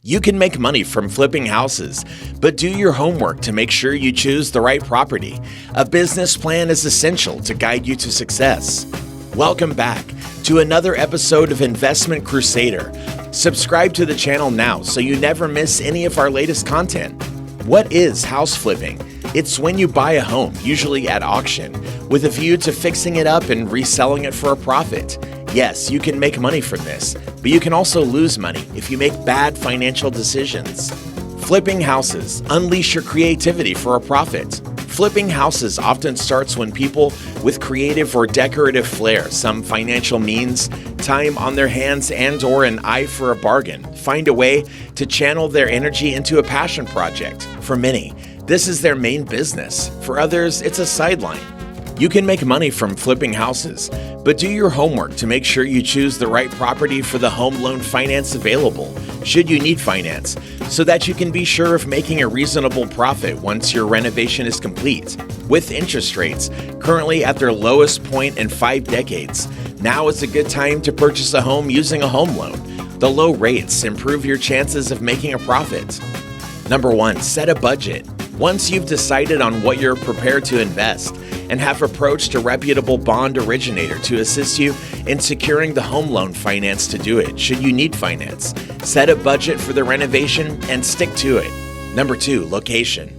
You can make money from flipping houses, but do your homework to make sure you choose the right property. A business plan is essential to guide you to success. Welcome back to another episode of Investment Crusader. Subscribe to the channel now so you never miss any of our latest content. What is house flipping? It's when you buy a home, usually at auction, with a view to fixing it up and reselling it for a profit. Yes, you can make money from this, but you can also lose money if you make bad financial decisions. Flipping houses. Unleash your creativity for a profit. Flipping houses often starts when people with creative or decorative flair, some financial means, time on their hands, and/or an eye for a bargain, find a way to channel their energy into a passion project. For many, this is their main business. For others, it's a sideline. You can make money from flipping houses, but do your homework to make sure you choose the right property for the home loan finance available, should you need finance, so that you can be sure of making a reasonable profit once your renovation is complete. With interest rates currently at their lowest point in 5 decades, now is a good time to purchase a home using a home loan. The low rates improve your chances of making a profit. Number 1, set a budget. Once you've decided on what you're prepared to invest, and have approached a reputable bond originator to assist you in securing the home loan finance to do it, should you need finance. Set a budget for the renovation and stick to it. Number 2, location.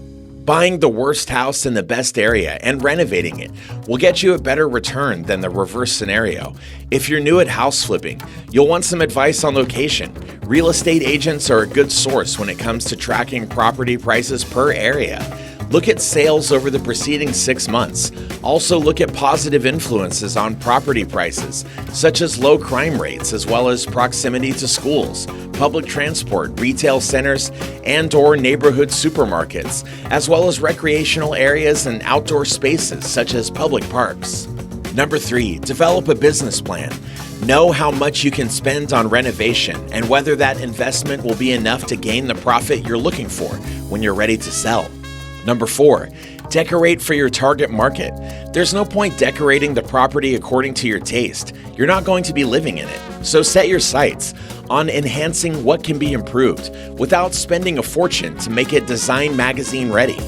Buying the worst house in the best area and renovating it will get you a better return than the reverse scenario. If you're new at house flipping, you'll want some advice on location. Real estate agents are a good source when it comes to tracking property prices per area. Look at sales over the preceding 6 months. Also look at positive influences on property prices, such as low crime rates, as well as proximity to schools, public transport, retail centers, and/or neighborhood supermarkets, as well as recreational areas and outdoor spaces, such as public parks. Number 3, develop a business plan. Know how much you can spend on renovation and whether that investment will be enough to gain the profit you're looking for when you're ready to sell. Number 4, decorate for your target market. There's no point decorating the property according to your taste. You're not going to be living in it. So set your sights on enhancing what can be improved without spending a fortune to make it design magazine ready.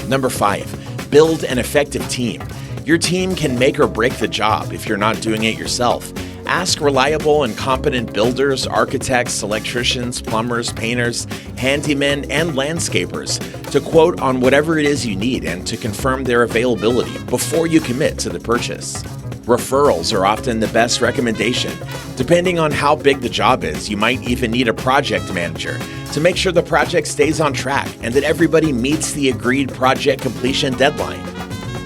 Number 5, build an effective team. Your team can make or break the job if you're not doing it yourself. Ask reliable and competent builders, architects, electricians, plumbers, painters, handymen, and landscapers to quote on whatever it is you need and to confirm their availability before you commit to the purchase. Referrals are often the best recommendation. Depending on how big the job is, you might even need a project manager to make sure the project stays on track and that everybody meets the agreed project completion deadline.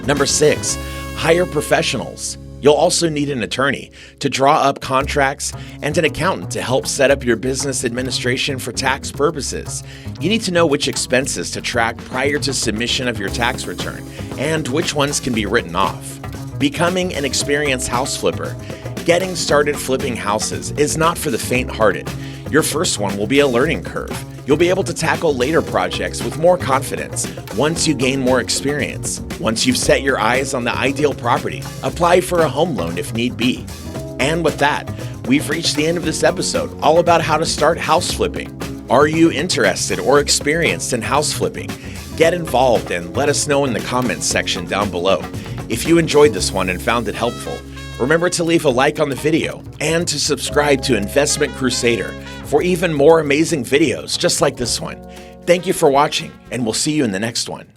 Number 6, hire professionals. You'll also need an attorney to draw up contracts and an accountant to help set up your business administration for tax purposes. You need to know which expenses to track prior to submission of your tax return and which ones can be written off. Becoming an experienced house flipper. Getting started flipping houses is not for the faint-hearted. Your first one will be a learning curve. You'll be able to tackle later projects with more confidence once you gain more experience. Once you've set your eyes on the ideal property, apply for a home loan if need be. And with that, we've reached the end of this episode, all about how to start house flipping. Are you interested or experienced in house flipping? Get involved and let us know in the comments section down below. If you enjoyed this one and found it helpful, remember to leave a like on the video and to subscribe to Investment Crusader for even more amazing videos just like this one. Thank you for watching, and we'll see you in the next one.